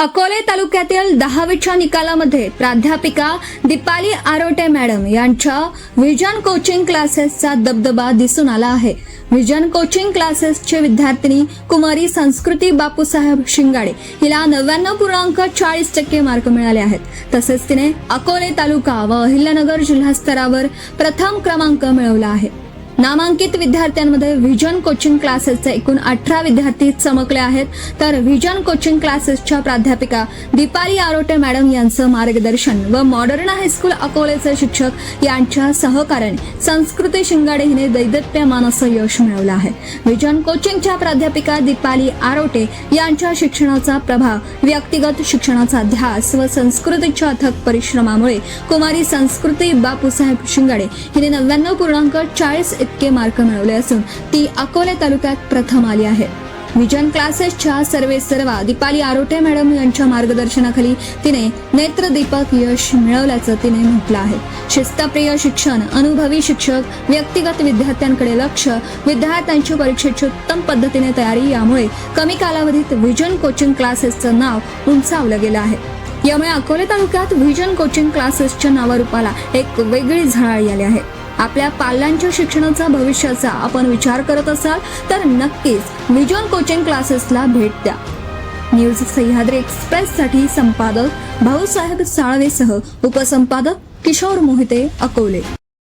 अकोले तालुक्यातील 10वीच्या निकालामध्ये प्राध्यापिका दीपाली आरोटे मॅडम यांच्या व्हिजन कोचिंग क्लासेसचा दबदबा दिसून आला आहे। व्हिजन कोचिंग क्लासेसचे विद्यार्थिनी कुमारी संस्कृती बापूसाहेब शिंगाडे हिला 99.40% मार्क मिळाले आहेत। तसेच तिने अकोले तालुका व अहिल्यानगर जिल्हा स्तरावर प्रथम क्रमांक मिळवला आहे। नामांकित विद्यार्थ्यांमध्ये व्हिजन कोचिंग क्लासेसचे एकूण 18 विद्यार्थी चमकले आहेत, तर व्हिजन कोचिंग क्लासेसच्या प्राध्यापिका दीपाली आरोटे मॅडम यांचं मार्गदर्शन व मॉडर्न हायस्कूल अकोलेचे शिक्षक यांच्या सहकार्याने संस्कृती शिंगाडे हिने दैदिप्यमान असं यश मिळवलं आहे। व्हिजन कोचिंगच्या प्राध्यापिका दीपाली आरोटे यांच्या शिक्षणाचा प्रभाव, व्यक्तिगत शिक्षणाचा ध्यास व संस्कृतीच्या अथक परिश्रमामुळे कुमारी संस्कृती बापूसाहेब शिंगाडे हिने 99.40 इतके मार्क मिळवले असून ती अकोले तालुक्यात प्रथम आली आहे। व्हिजन क्लासेसच्या सर्वेसर्वा दीपाली आरोटे मॅडम यांच्या मार्गदर्शनाखाली तिने नेत्रदीपक यश मिळवल्याचं तिने म्हटलं आहे। शिस्तप्रिय शिक्षण, अनुभवी शिक्षक, व्यक्तिगत विद्यार्थ्यांकडे लक्ष, विद्यार्थ्यांची परीक्षेची उत्तम पद्धतीने तयारी यामुळे कमी कालावधीत व्हिजन कोचिंग क्लासेसचं नाव उंचावलं गेलं आहे। यामुळे अकोले तालुक्यात व्हिजन कोचिंग क्लासेसच्या नावारूपाला एक वेगळी झळाळी आली आहे। आपल्या पाल्यांच्या शिक्षणाचा, भविष्याचा आपण विचार करत असाल तर नक्कीच व्हिजन कोचिंग क्लासेसला भेट द्या। न्यूज सह्याद्री एक्सप्रेस साठी संपादक भाऊसाहेब साळवेसह उपसंपादक किशोर मोहिते, अकोले।